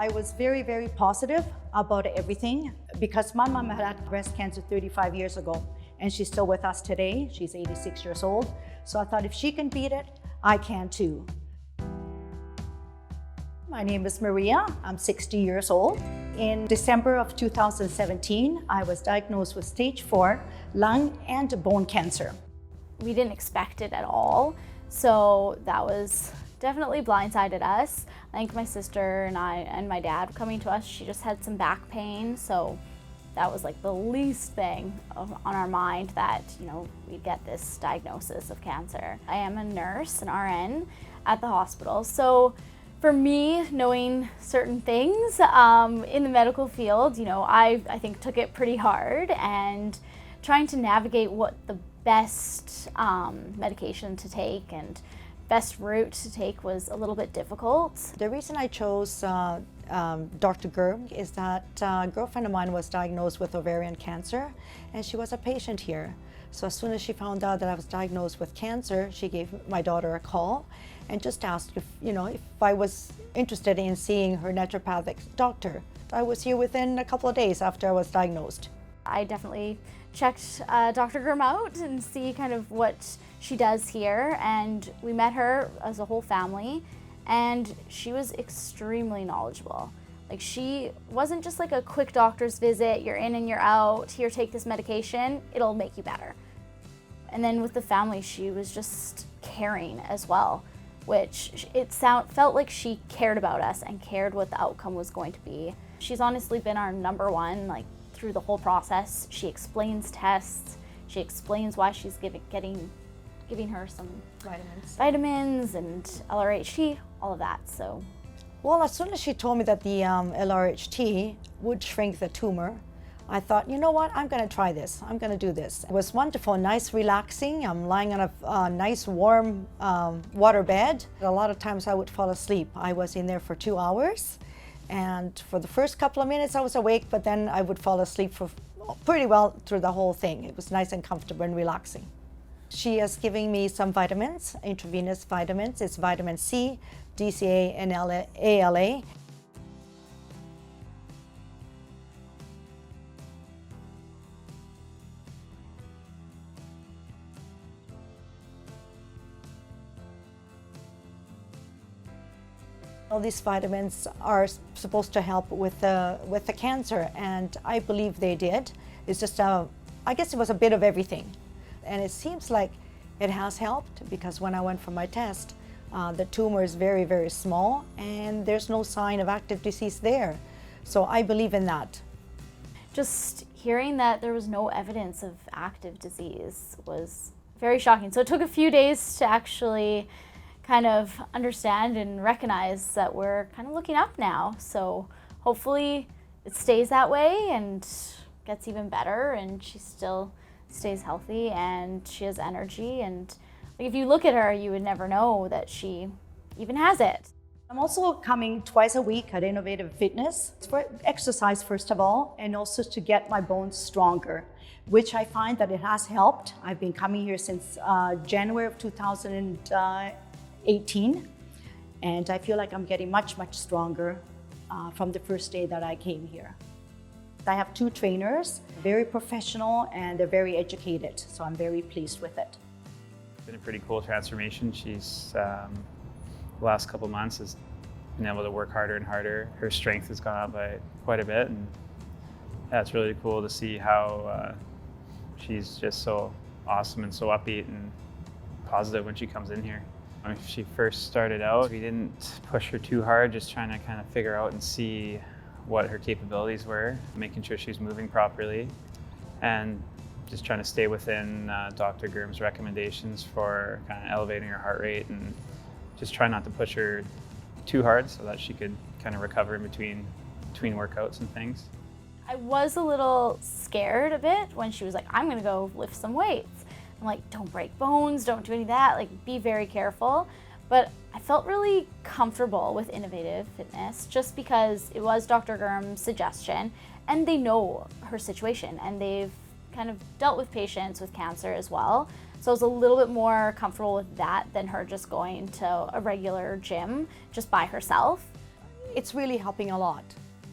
I was very, very positive about everything because my mom had breast cancer 35 years ago and she's still with us today. She's 86 years old. So I thought if she can beat it, I can too. My name is Maria. I'm 60 years old. In December of 2017, I was diagnosed with stage 4 lung and bone cancer. We didn't expect it at all, so that was definitely blindsided us. I think my sister and I and my dad coming to us, she just had some back pain, so that was like the least thing on our mind that, we'd get this diagnosis of cancer. I am a nurse, an RN at the hospital, so for me, knowing certain things in the medical field, I think took it pretty hard, and trying to navigate what the best medication to take and best route to take was a little bit difficult. The reason I chose Dr. Gerb is that a girlfriend of mine was diagnosed with ovarian cancer, and she was a patient here. So as soon as she found out that I was diagnosed with cancer, she gave my daughter a call and just asked if I was interested in seeing her naturopathic doctor. I was here within a couple of days after I was diagnosed. I definitely checked Dr. Grimm out and see kind of what she does here, and we met her as a whole family, and she was extremely knowledgeable. Like, she wasn't just like a quick doctor's visit, you're in and you're out, here, take this medication, it'll make you better. And then with the family, she was just caring as well, which felt like she cared about us and cared what the outcome was going to be. She's honestly been our number one, through the whole process. She explains tests, she explains why she's giving her some vitamins and LRHT, all of that. So, well, as soon as she told me that the LRHT would shrink the tumor, I thought, you know what, I'm going to try this. I'm going to do this. It was wonderful, nice, relaxing. I'm lying on a nice, warm water bed. A lot of times I would fall asleep. I was in there for 2 hours. And for the first couple of minutes I was awake, but then I would fall asleep for pretty well through the whole thing. It was nice and comfortable and relaxing. She is giving me some vitamins, intravenous vitamins. It's vitamin C, DCA, and ALA. All these vitamins are supposed to help with the cancer, and I believe they did. It's just I guess it was a bit of everything, and it seems like it has helped, because when I went for my test, the tumor is very, very small, and there's no sign of active disease there. So I believe in that. Just hearing that there was no evidence of active disease was very shocking. So it took a few days to actually kind of understand and recognize that we're kind of looking up now. So hopefully it stays that way and gets even better, and she still stays healthy and she has energy. And if you look at her, you would never know that she even has it. I'm also coming twice a week at Innovative Fitness. It's for exercise, first of all, and also to get my bones stronger, which I find that it has helped. I've been coming here since January of 2018, and I feel like I'm getting much, much stronger from the first day that I came here. I have 2 trainers, very professional, and they're very educated, so I'm very pleased with it. It's been a pretty cool transformation. She's, the last couple of months, has been able to work harder and harder. Her strength has gone up by quite a bit, and yeah, it's really cool to see how she's just so awesome and so upbeat and positive when she comes in here. When she first started out, we didn't push her too hard, just trying to kind of figure out and see what her capabilities were, making sure she's moving properly, and just trying to stay within Dr. Gurm's recommendations for kind of elevating her heart rate, and just try not to push her too hard so that she could kind of recover in between workouts and things. I was a little scared a bit when she was like, I'm gonna go lift some weights. I'm like, don't break bones, don't do any of that, like, be very careful. But I felt really comfortable with Innovative Fitness just because it was Dr. Gurm's suggestion, and they know her situation, and they've kind of dealt with patients with cancer as well. So I was a little bit more comfortable with that than her just going to a regular gym just by herself. it's really helping a lot.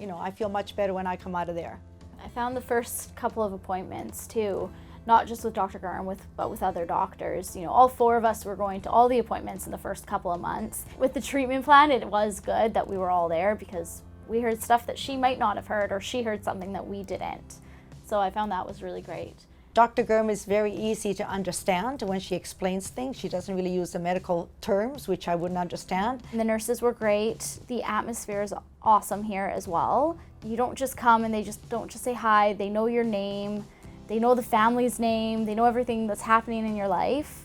You know, I feel much better when I come out of there. I found the first couple of appointments too, not just with Dr. Garm, but with other doctors. You know, all 4 of us were going to all the appointments in the first couple of months. With the treatment plan, it was good that we were all there because we heard stuff that she might not have heard, or she heard something that we didn't. So I found that was really great. Dr. Garm is very easy to understand when she explains things. She doesn't really use the medical terms, which I wouldn't understand. And the nurses were great. The atmosphere is awesome here as well. You don't just come and they don't just say hi. They know your name. They know the family's name. They know everything that's happening in your life.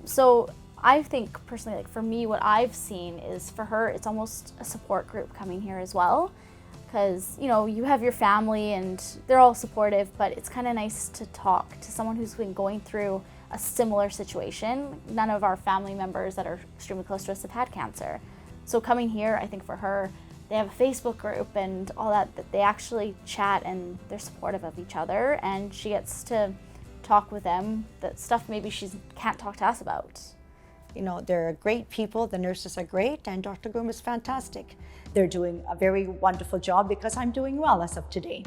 So I think personally, like for me, what I've seen is for her, it's almost a support group coming here as well. Because, you know, you have your family and they're all supportive, but it's kind of nice to talk to someone who's been going through a similar situation. None of our family members that are extremely close to us have had cancer. So coming here, I think for her, they have a Facebook group and all that they actually chat and they're supportive of each other, and she gets to talk with them, that stuff maybe she can't talk to us about. You know, they're great people, the nurses are great, and Dr. Garm is fantastic. They're doing a very wonderful job because I'm doing well as of today.